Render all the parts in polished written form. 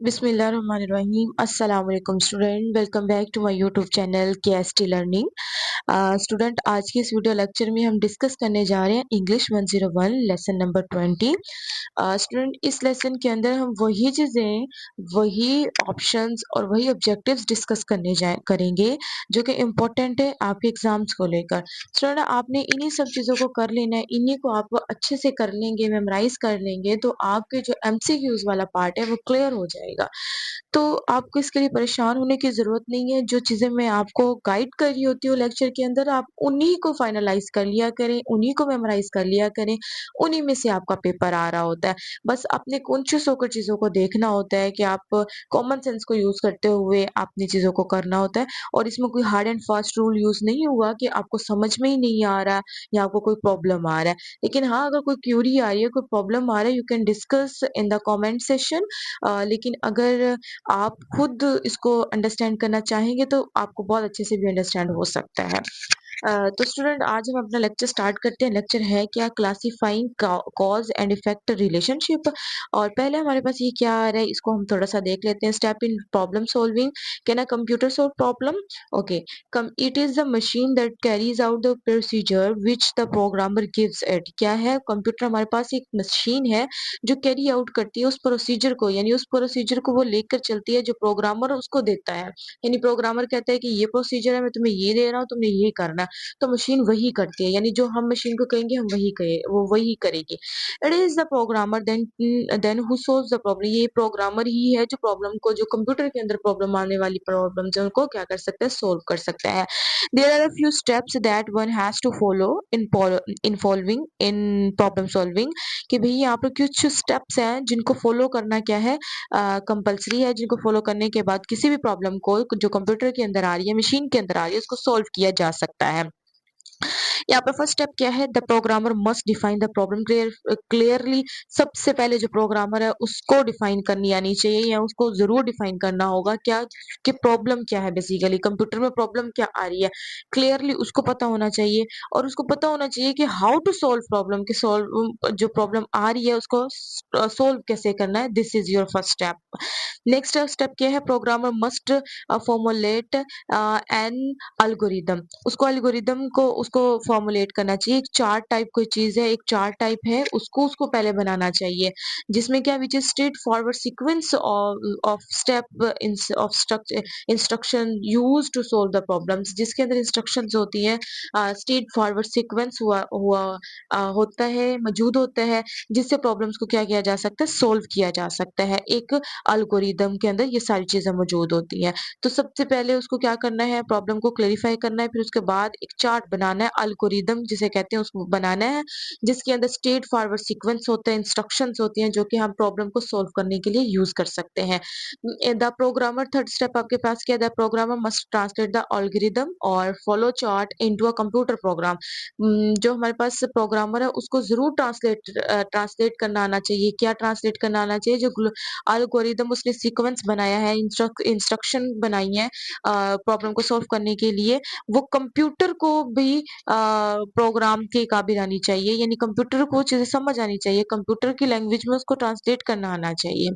बिस्मिल्लाहिर्रहमानिर्रहीम अस्सलाम वालेकुम student welcome back to my YouTube channel KST learning. Student आज की इस वीडियो लेक्चर में हम डिस्कस करने जा रहे हैं इंग्लिश 101 लेसन नंबर 20। स्टूडेंट इस लेसन के अंदर हम वही चीज़ें वही ऑप्शंस और वही ऑब्जेक्टिव्स डिस्कस करेंगे जो कि इम्पोर्टेंट है आपके एग्जाम्स को लेकर। स्टूडेंट आपने इन्हीं सब चीज़ों को कर लेना है, इन्हीं को आप अच्छे से कर लेंगे, मेमोराइज कर लेंगे तो आपके जो एमसीक्यूज वाला पार्ट है वो क्लियर हो जाएगा। तो आपको इसके लिए परेशान होने की ज़रूरत नहीं है। जो चीज़ें मैं आपको गाइड कर रही होती हूँ लेक्चर के अंदर, आप उन्हीं को फाइनलाइज़ कर लिया करें, उन्हीं को मेमोराइज़ कर लिया करें, उन्हीं में से आपका पेपर आ रहा होता है। बस अपने कॉन्शियस होकर चीज़ों को देखना होता है कि आप कॉमन सेंस को यूज़ करते हुए अपनी चीज़ों को करना होता है और इसमें कोई hard and fast rule use नहीं हुआ कि आपको समझ में ही नहीं आ रहा या आपको कोई प्रॉब्लम आ रहा है। लेकिन हाँ, अगर कोई क्वेरी आ रही है, कोई प्रॉब्लम आ रहा है, you can discuss in the comment session. लेकिन अगर आप खुद इसको अंडरस्टैंड करना चाहेंगे तो आपको बहुत अच्छे से भी अंडरस्टैंड हो सकता है। तो स्टूडेंट आज हम अपना लेक्चर स्टार्ट करते हैं। लेक्चर है क्या? Classifying cause and effect relationship. और पहले हमारे पास ये क्या आ रहा है इसको हम थोड़ा सा देख लेते हैं। Step in problem solving. Can a computer solve problem? Okay. It is the machine that carries out the procedure which the programmer gives it. क्या है? कंप्यूटर हमारे पास एक मशीन है जो कैरी आउट करती है उस प्रोसीजर को, यानी उस प्रोसीजर को वो लेकर चलती है जो प्रोग्रामर उसको देता है। यानी प्रोग्रामर कहता है कि ये प्रोसीजर है, मैं तुम्हें ये दे रहा हूँ, तुमने ये करना है, तो मशीन वही करती है। यानी जो हम मशीन को कहेंगे हम वही कहे वो वही करेगी। It is the programmer then who solves the problem. ये प्रोग्रामर ही है जो प्रॉब्लम को, जो कंप्यूटर के अंदर प्रॉब्लम आने वाली प्रॉब्लम है उनको क्या कर सकता है? सोल्व कर सकता है। There are a few steps that one has to follow involving in problem solving. कि भाई यहाँ पर कुछ स्टेप्स हैं जिनको फॉलो करना क्या है, कंपलसरी है, जिनको फॉलो करने के बाद किसी भी प्रॉब्लम को जो कंप्यूटर के अंदर आ रही है, मशीन के अंदर आ रही है, उसको सॉल्व किया जा सकता है। यहाँ पे फर्स्ट स्टेप क्या है? The programmer must define the problem clearly. सबसे पहले जो प्रोग्रामर है उसको डिफाइन करनी आनी चाहिए या उसको जरूर डिफाइन करना होगा क्या कि प्रॉब्लम क्या है, बेसिकली कंप्यूटर में प्रॉब्लम क्या आ रही है, क्लियरली उसको पता होना चाहिए। और उसको पता होना चाहिए कि हाउ टू सॉल्व प्रॉब्लम, कि सॉल्व जो प्रॉब्लम आ रही है उसको सोल्व कैसे करना है। This is your first step. Next step क्या है? Programmer must formulate an algorithm. उसको एल्गोरिदम को उसको फॉर्मुलेट करना चाहिए। एक चार्ट टाइप कोई चीज है, एक चार्ट टाइप है, उसको पहले बनाना चाहिए जिसमें क्या, which is straightforward sequence of step of instruction use to solve the problems. जिसके अंदर इंस्ट्रक्शंस होती हैं, स्ट्रेट फॉरवर्ड सीक्वेंस हुआ हुआ होता है, मौजूद होता है, जिससे प्रॉब्लम्स को क्या किया जा सकता है? सोल्व किया जा सकता है। एक अल्गोरिदम के अंदर ये सारी चीजें मौजूद होती हैं। तो सबसे पहले उसको क्या करना है? प्रॉब्लम को क्लेरिफाई करना है, फिर उसके बाद एक चार्ट बनाना है, अल्गोरिदम जिसे कहते हैं उसको बनाना है, जिसके अंदर स्ट्रेट फॉरवर्ड सीक्वेंस होते हैं, इंस्ट्रक्शंस होती हैं जो कि हम प्रॉब्लम को सोल्व करने के लिए यूज कर सकते हैं। द प्रोग्रामर, थर्ड स्टेप आपके पास क्या है? The programmer must translate the algorithm और flow chart into a computer program. जो हमारे पास प्रोग्रामर है उसको जरूर ट्रांसलेट करना आना चाहिए। क्या ट्रांसलेट करना आना चाहिए? जो एल्गोरिदम उसने सीक्वेंस बनाया है, इंस्ट्रक्शन बनाई है प्रॉब्लम को सॉल्व करने के लिए, वो कंप्यूटर को भी प्रोग्राम के काबिल आनी चाहिए। यानी कंप्यूटर को वो चीजें समझ आनी चाहिए, कंप्यूटर की लैंग्वेज में उसको ट्रांसलेट करना आना चाहिए।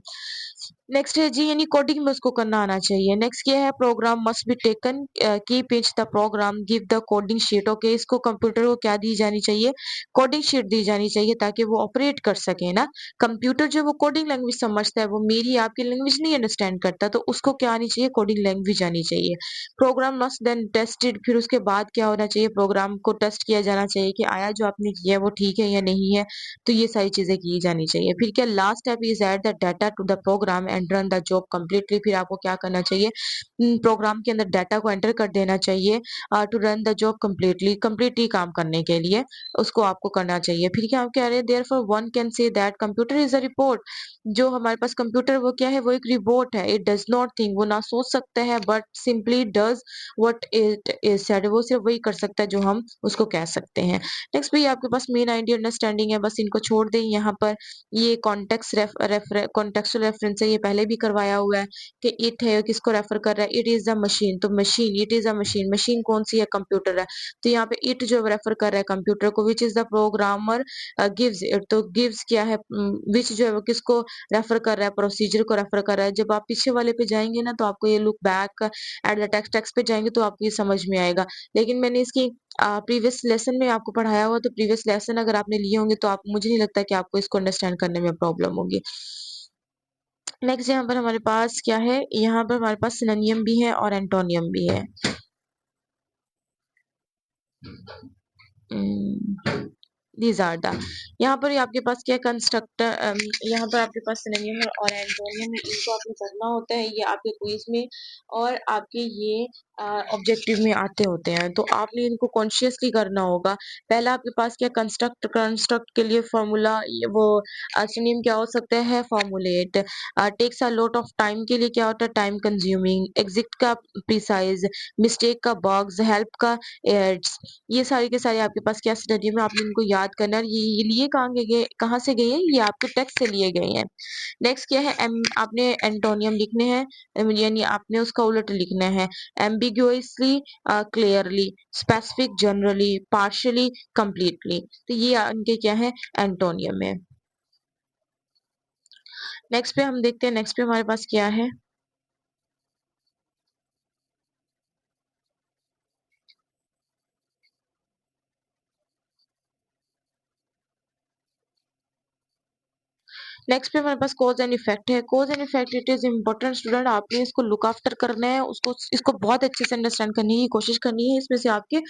नेक्स्ट है जी, यानी कोडिंग में उसको करना आना चाहिए। नेक्स्ट क्या है? Program must be taken keep each the program give the coding sheet. Okay, इसको कंप्यूटर को क्या दी जानी चाहिए? कोडिंग शीट दी जानी चाहिए ताकि वो ऑपरेट कर सके ना। कंप्यूटर जो वो कोडिंग लैंग्वेज समझता है, वो मेरी आपकी लैंग्वेज नहीं अंडरस्टैंड करता, तो उसको क्या आनी चाहिए? कोडिंग लैंग्वेज आनी चाहिए। Program must then tested. फिर उसके बाद क्या होना चाहिए? प्रोग्राम को टेस्ट किया जाना चाहिए कि आया जो आपने किया है वो ठीक है या नहीं है। तो ये सारी चीजें की जानी चाहिए। फिर क्या? Last step is add the data to the program and run the job completely. फिर आपको क्या करना चाहिए? प्रोग्राम के अंदर डाटा को एंटर कर देना चाहिए to run the job completely काम करने के लिए उसको आपको करना चाहिए। फिर क्या आप कह रहे हैं? Therefore one can say that computer is a report. जो हमारे पास कंप्यूटर वो क्या है? वो एक रिपोर्ट है। इट डज नॉट थिंक, वो ना सोच सकता है, but simply does what it is said. वो सिर्फ वही कर सकता है जो हम उसको कह सकते हैं। नेक्स्ट भी आपके पास मेन आइडिया अंडरस्टैंडिंग है, बस इनको छोड़ दें। यहाँ पर ये कॉन्टेक्सुअल रेफरेंस है, ये पहले भी करवाया हुआ है कि इट है, किसको रेफर कर रहा है? It is a machine. तो machine, it is a machine, machine कौन सी है? कंप्यूटर है। तो यहाँ पे इट जो रेफर कर रहा है कंप्यूटर को, which is the programmer gives it. तो गिव्स क्या है? विच जो है वो किसको रेफर कर रहा है, प्रोसीजर को रेफर कर रहा है। जब आप पीछे वाले पे जाएँगे ना तो आपको ये look back at the text पे जाएँगे तो आपको ये समझ में आएगा। लेकिन मैंने इसकी प्रीवियस लेसन में आपको पढ़ाया हुआ तो प्रीवियस लेसन अगर आपने लिए होंगे तो आप मुझे नहीं लगता कि आपको इसको अंडरस्टैंड करने में प्रॉब्लम होगी। नेक्स्ट यहाँ पर हमारे पास क्या है, यहाँ पर हमारे पास सिनोनियम भी है और एंटोनियम भी है। दीज आर द यहाँ पर आपके पास क्या कंस्ट्रक्टर, यहाँ पर आपके पास सिनोनियम और एंटोनियम है, इनको आपको करना होता है, ये आपके क्विज में और आपके ये ऑब्जेक्टिव में आते होते हैं, तो आपने इनको कॉन्शियसली करना होगा। पहला आपके पास क्या कंस्ट्रक्ट के लिए फॉर्मूला, वो सिनोनियम क्या हो सकता है, formulate, takes a lot of time के लिए क्या होता है, टाइम कंज्यूमिंग, एग्जिट का प्रिसाइज, मिस्टेक का बग्स, हेल्प का एड्स, ये सारे के सारे आपके पास क्या सिनोनिम है, आपने इनको याद करना है। ये लिए कहाँ से गए हैं, ये आपके टेक्स्ट से लिए गए हैं। नेक्स्ट क्या है, आपने एंटोनियम लिखने हैं, यानी आपने उसका उलट लिखना है। Ambiguously, clearly, specific, generally, partially, completely, तो ये इनके क्या है, एंटोनियम है। नेक्स्ट पे हम देखते हैं, नेक्स्ट पे हमारे पास क्या है। नेक्स्ट पे हमारे पास कॉज एंड इफेक्ट है। Cause and effect it is important student, आपने इसको लुक आफ्टर करना है, उसको इसको बहुत अच्छे से अंडरस्टैंड करने की कोशिश करनी है। इसमें से आपके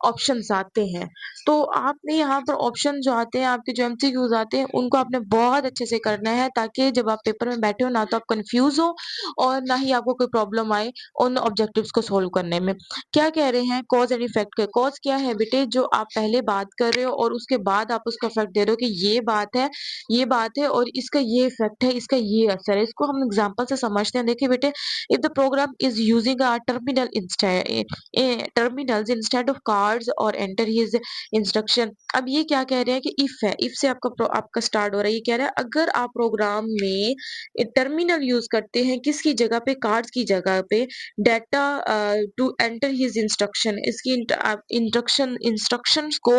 ऑप्शंस आते हैं, तो आपने यहाँ पर ऑप्शन जो आते हैं, आपके जो एमसीक्यूज आते हैं, उनको आपने बहुत अच्छे से करना है, ताकि जब आप पेपर में बैठे हो ना तो आप कंफ्यूज हो और ना ही आपको कोई प्रॉब्लम आए उन ऑब्जेक्टिव्स को सोल्व करने में। क्या कह रहे हैं कॉज एंड इफेक्ट के, कॉज क्या है बेटे, जो आप पहले बात कर रहे हो और उसके बाद आप उसका इफेक्ट दे रहे हो कि ये बात है और इसका ये इफेक्ट है, इसका ये असर है। इसको हम एग्जांपल से समझते हैं। देखिए बेटे, if the program is using a terminals instead of cards और एंटर हिज इंस्ट्रक्शन। अब ये क्या कह रहे हैं कि इफ है, इफ से आपका स्टार्ट हो रहा है। ये कह रहा है अगर आप प्रोग्राम में टर्मिनल यूज करते हैं, किसकी जगह पे, कार्ड्स की जगह पे, data to enter his instruction, इसकी इंस्ट्रक्शंस को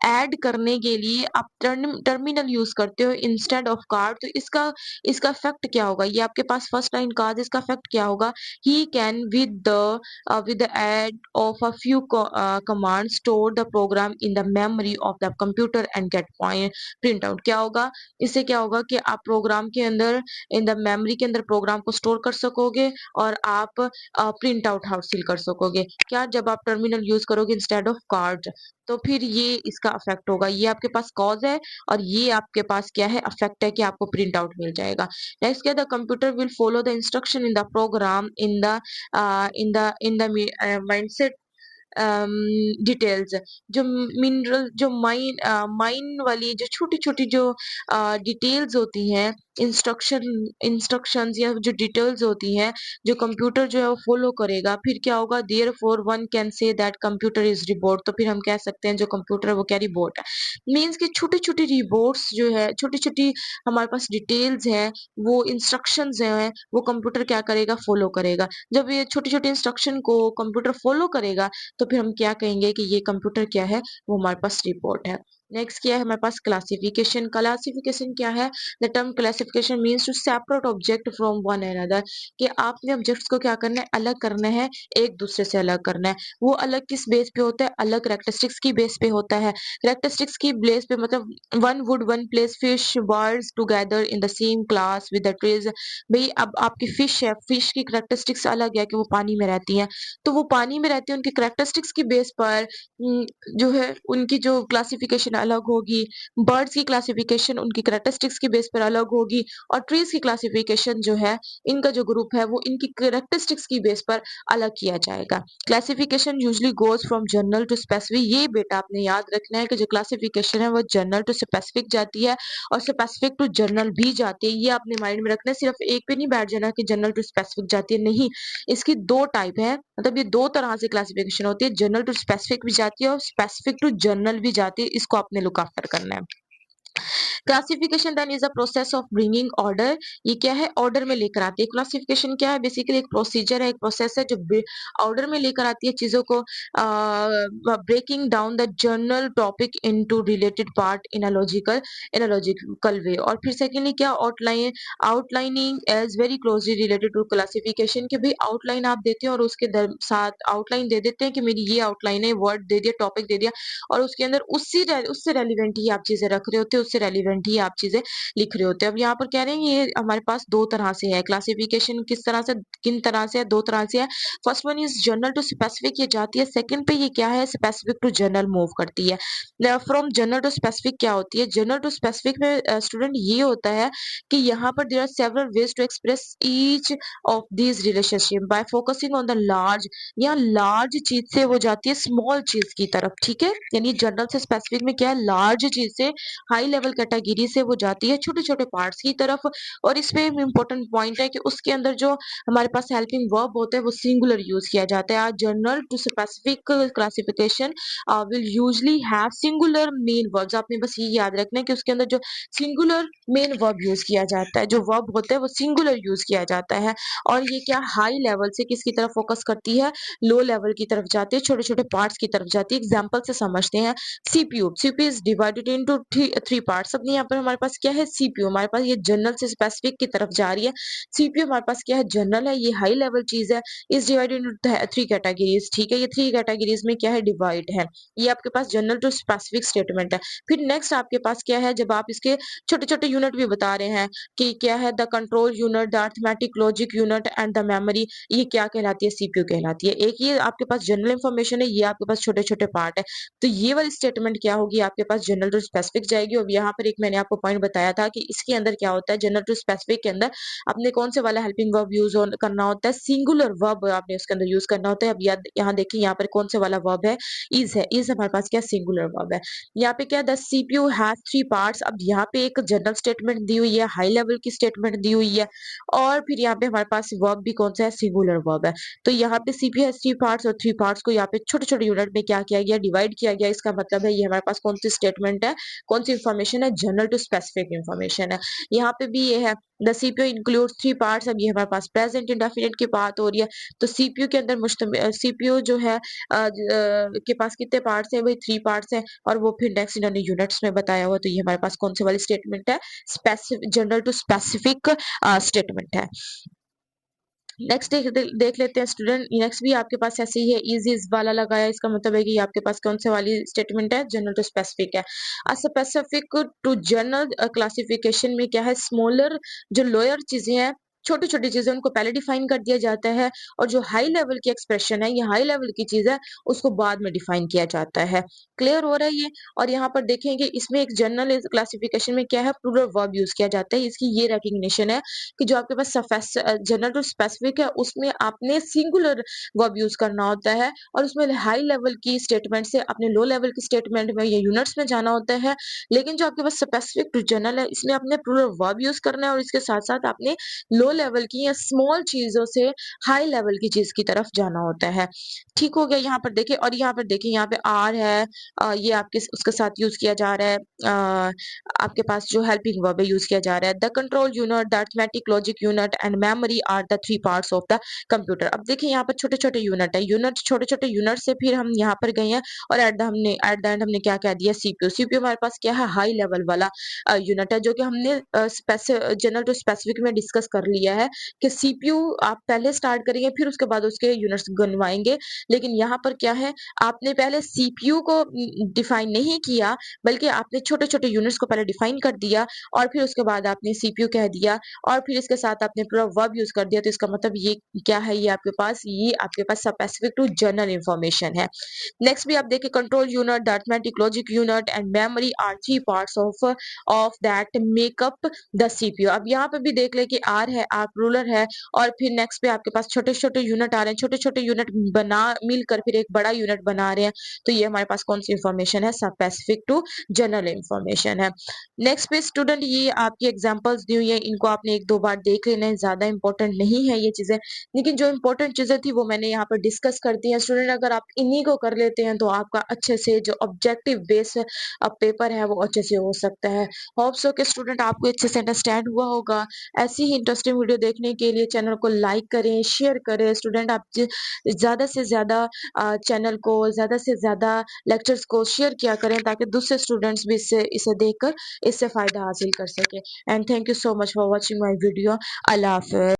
ऐड करने के लिए आप टर्मिनल यूज करते हो इंस्टेड ऑफ कार्ड, तो इसका इसका इफेक्ट क्या होगा, ये आपके पास फर्स्ट लाइन कार्ड, इसका इफेक्ट क्या होगा, he can with the add of a few command store the program in the memory of the computer and get point print out. क्या होगा, इससे क्या होगा कि आप प्रोग्राम के अंदर, इन द मेमोरी के अंदर प्रोग्राम को स्टोर कर सकोगे और आप प्रिंट आउट हासिल कर सकोगे। क्या, जब आप टर्मिनल यूज करोगे इंस्टेड ऑफ कार्ड, तो फिर ये इसका इफेक्ट होगा। ये आपके पास कॉज है और ये आपके पास क्या है, इफेक्ट है कि आपको प्रिंट आउट मिल जाएगा। नेक्स्ट क्या, the computer will follow the instruction in the program in the mindset details, जो मिनरल, जो माइन वाली जो छोटी छोटी जो डिटेल्स होती हैं, इंस्ट्रक्शंस या जो डिटेल्स होती हैं, जो कंप्यूटर जो है वो फॉलो करेगा। फिर क्या होगा, therefore one can say that computer is reboot, तो फिर हम कह सकते हैं जो कंप्यूटर है वो क्या, रिबोट है। मीन्स कि छोटी छोटी रिबोट्स जो है, छोटी छोटी हमारे पास डिटेल्स है, वो इंस्ट्रक्शंस है, वो कंप्यूटर क्या करेगा, फॉलो करेगा। जब ये छोटी छोटी इंस्ट्रक्शन को कंप्यूटर फॉलो करेगा तो फिर हम क्या कहेंगे कि ये कंप्यूटर क्या है, वो हमारे पास रिपोर्ट है। नेक्स्ट क्या है हमारे पास, क्लासिफिकेशन। क्लासिफिकेशन क्या है, the term classification means to separate object from one another, कि आपने ऑब्जेक्ट्स को क्या करना है, अलग करना है, एक दूसरे से अलग करना है। वो अलग किस बेस पे होता है, अलग करेक्टरिस्टिक्स की बेस पे होता है। करेक्टरिस्टिक्स की बेस पे मतलब one place fish birds together in the same class with the trees. भाई अब आपकी फिश है, फिश की करेक्टरिस्टिक्स अलग है कि वो पानी में रहती है, तो वो पानी में रहती है, उनकी करेक्टरिस्टिक्स की बेस पर जो है उनकी जो क्लासिफिकेशन अलग होगी। बर्ड्स की क्लासिफिकेशन उनकी करेक्टरिस्टिक्स की बेस पर अलग होगी और ट्रीज की क्लासिफिकेशन जो है, इनका जो ग्रुप है वो इनकी करेक्टरिस्टिक्स की बेस पर अलग किया जाएगा। Classification usually goes from general to specific. ये बेटा आपने याद रखना है कि जो क्लासिफिकेशन है वो जनरल टू स्पेसिफिक जाती है और स्पेसिफिक टू जनरल भी जाती है। ये आपने माइंड में रखना है, सिर्फ एक पे नहीं बैठ जाना कि जनरल टू स्पेसिफिक जाती है, नहीं। इसकी दो टाइप है, मतलब ये दो तरह से क्लासिफिकेशन होती है, जनरल टू स्पेसिफिक भी जाती है और स्पेसिफिक टू जनरल भी जाती है। इसको आपने लुक आफ्टर करना है। Classification then is a process of bringing order. ये क्या है, ऑर्डर में लेकर आती है। क्लासिफिकेशन क्या है, बेसिकली एक प्रोसीजर है, एक प्रोसेस है जो ऑर्डर में लेकर आती है चीजों को, breaking down the general topic into related part in a logical way. और फिर सेकेंडली क्या, outlining as very closely related to classification, कि भाई आउटलाइन आप देते हैं और उसके साथ आउटलाइन दे देते हैं कि मेरी ये आउटलाइन है, वर्ड दे दिया, टॉपिक दे दिया, और उसके अंदर उससे रेलिवेंट ही आप चीजें रख रहे होते हो, उससे रेलिवेंट ही आप चीजें लिख रहे होते हो। अब यहाँ पर कह रहे हैं ये हमारे पास दो तरह से है क्लासिफिकेशन, किस तरह से, किन तरह से है, दो तरह से है। First one is general to specific, ये जाती है। सेकंड पे ये क्या है, स्पेसिफिक टू जनरल मूव करती है। फ्रॉम जनरल टू स्पेसिफिक क्या होती है, जनरल टू स्पेसिफिक में स्टूडेंट ये होता है कि यहाँ पर there are several ways to express each of these relationship by focusing on the large. यहाँ लार्ज चीज से वो जाती है स्मॉल चीज की तरफ, ठीक है। यानी जनरल से स्पेसिफिक में क्या है, लार्ज चीज से हाई लेवल कैटेगरी से वो जाती है छोटे छोटे पार्ट्स की तरफ। और इसमें इंपॉर्टेंट पॉइंट है कि उसके अंदर जो हमारे पास हेल्पिंग वर्ब होते हैं वो सिंगुलर यूज किया जाता है। General to specific classification will usually have singular main verbs. आपने बस ये याद रखना है कि उसके अंदर जो सिंगुलर मेन वर्ब यूज किया जाता है, जो वर्ब होता है वो सिंगुलर यूज किया जाता है। और ये क्या हाई लेवल से किसकी तरफ फोकस करती है, लो लेवल की तरफ जाती है, छोटे छोटे पार्ट्स की तरफ जाती है। एग्जाम्पल से समझते हैं। CPU is divided into three parts. अब यहाँ पर हमारे पास क्या है, सीपीयू हमारे पास ये जनरल से स्पेसिफिक की तरफ जा रही है। सीपीयू हमारे पास क्या है, जनरल है, ये हाई लेवल चीज है। इस डिवाइडेड इनटू थ्री कैटेगरीज, ठीक है। ये थ्री कैटेगरीज में क्या है, डिवाइड है। ये आपके पास जनरल टू स्पेसिफिक स्टेटमेंट है। फिर नेक्स्ट आपके पास क्या है, जब आप इसके छोटे छोटे यूनिट भी बता रहे हैं कि क्या है, the control unit, the arithmetic logic unit and the memory, ये क्या कहलाती है, सीपीयू कहलाती है। एक ये आपके पास जनरल इंफॉर्मेशन है, ये आपके पास छोटे छोटे पार्ट है। तो ये वाली स्टेटमेंट क्या होगी, आपके पास जनरल टू स्पेसिफिक जाएगी। और यहाँ पर एक मैंने आपको पॉइंट बताया था कि इसके अंदर क्या होता है, जनरल टू स्पेसिफिक के अंदर अपने कौन से वाला हेल्पिंग वर्ब यूज करना होता है, सिंगुलर वर्ब आपने उसके अंदर यूज करना होता है। अब यहाँ देखिए, यहाँ पर कौन से वाला वर्ब है, इज हमारे पास क्या सिंगुलर वर्ब है। यहाँ पे क्या, the CPU has three parts. अब यहाँ पे एक जनरल स्टेटमेंट दी हुई है, हाई लेवल की स्टेटमेंट दी हुई है, और फिर यहाँ पे हमारे पास वर्ब भी कौन सा है, सिंगुलर वर्ब है। तो यहाँ पे सीपीयू हैज थ्री पार्ट्स, और थ्री पार्ट्स को यहाँ पे छोटे छोटे यूनिट में क्या किया गया, डिवाइड किया गया। इसका मतलब है ये हमारे पास कौन सी स्टेटमेंट है, कौन सी इंफॉर्मेशन है, जनरल टू स्पेसिफिक इंफॉर्मेशन है। यहाँ पे भी ये है, the CPU includes three parts. अब ये हमारे पास प्रेजेंट इंडेफिनिट की बात हो रही है। तो सीपीयू के अंदर मुश्तमिल, सीपीयू जो है के पास कितने पार्ट्स हैं, भाई थ्री पार्ट्स हैं। और वो फिर नेक्स्ट इन्होंने यूनिट्स में बताया हुआ। तो ये हमारे पास कौन सी वाली स्टेटमेंट है, specific, general to specific statement है। नेक्स्ट देख लेते हैं स्टूडेंट। नेक्स्ट भी आपके पास ऐसे ही है, इज वाला लगाया, इसका मतलब है कि ये आपके पास कौन से वाली स्टेटमेंट है, जनरल टू स्पेसिफिक है। स्पेसिफिक टू जनरल क्लासिफिकेशन में क्या है, स्मॉलर, जो लोअर चीजें हैं, छोटी छोटी चीजें, उनको पहले डिफाइन कर दिया जाता है। और जो हाई लेवल की एक्सप्रेशन है, ये हाई लेवल की चीज है, उसको बाद में डिफाइन किया जाता है। क्लियर हो रहा है ये। और यहाँ पर देखेंगे, इसमें एक जनरल क्लासिफिकेशन में क्या है, प्लूरल वर्ब यूज किया जाता है। इसकी ये रिकग्निशन है कि जो आपके पास जनरल टू स्पेसिफिक है, उसमें आपने सिंगुलर वर्ब यूज करना होता है। और उसमें हाई लेवल की स्टेटमेंट से अपने लो लेवल की स्टेटमेंट में या यूनिट्स में जाना होता है। लेकिन जो आपके पास स्पेसिफिक टू जनरल है, इसमें आपने प्लूरल वर्ब यूज करना है, और इसके साथ साथ आपने लो लेवल की या स्मॉल चीजों से हाई लेवल की चीज की तरफ जाना होता है। ठीक हो गया। यहाँ पर देखिए, और यहाँ पर देखिए, यहाँ पे आर है, ये आपके उसके साथ यूज किया जा रहा है। आपके पास जो हेल्पिंग वर्ब है यूज किया जा रहा है। The control unit, the arithmetic logic unit and memory are the three parts of the computer. अब देखिए, यहाँ पर छोटे छोटे यूनिट है, यूनिट, छोटे छोटे यूनिट से फिर हम यहाँ पर गए हैं, और एट द एंड हमने क्या कह दिया, सीपीयू। सीपीयू हमारे पास क्या है, हाई लेवल वाला यूनिट है, जो कि हमने जनरल टू स्पेसिफिक में डिस्कस कर लिया है कि सीपीयू आप पहले स्टार्ट करेंगे, फिर उसके बाद उसके यूनिट्स गिनवाएंगे। लेकिन यहाँ पर क्या है, आपने पहले सीपीयू को डिफाइन नहीं किया, बल्कि आपने छोटे छोटे यूनिट्स को पहले डिफाइन कर दिया, और फिर उसके बाद आपने सीपीयू कह दिया, और फिर इसके साथ आपने पूरा वर्ब यूज कर दिया। तो इसका मतलब ये क्या है, ये आपके पास स्पेसिफिक टू जनरल इंफॉर्मेशन है। नेक्स्ट भी आप देखिए, control unit, the arithmetic logic unit and memory are three parts of that make up the CPU. अब यहाँ पे भी देख ले कि आर है, आप रूलर है और फिर नेक्स्ट पे आपके पास छोटे-छोटे यूनिट आ रहे हैं, छोटे-छोटे यूनिट बना मिलकर फिर एक बड़ा यूनिट बना रहे हैं, तो ये हमारे पास कौन-सी इन्फॉर्मेशन है? सब स्पेसिफिक टू जनरल इन्फॉर्मेशन है। नेक्स्ट पे स्टूडेंट ये आपकी एग्जांपल्स दी हुई है, इनको आपने 1-2 बार देख लेना है, ज़्यादा इम्पोर्टेंट नहीं है ये चीज़ें, लेकिन जो इम्पोर्टेंट चीज़ें थी वो मैंने यहाँ पर डिस्कस कर दी हैं। स्टूडेंट अगर आप इन्हीं को कर लेते हैं तो आपका अच्छे से जो ऑब्जेक्टिव बेस पेपर है वो अच्छे से हो सकता है। होप सो कि स्टूडेंट आपको अच्छे से अंडरस्टैंड हुआ होगा। ऐसी ही इंटरेस्टिंग वीडियो देखने के लिए चैनल को लाइक करें, शेयर करें। स्टूडेंट आप ज़्यादा से ज़्यादा चैनल को ज़्यादा से ज़्यादा लेक्चर्स को शेयर किया करें ताकि दूसरे स्टूडेंट्स भी इसे इसे देखकर इससे फ़ायदा हासिल कर सकें। And thank you so much for watching my video. अल्लाह हाफ़िज़।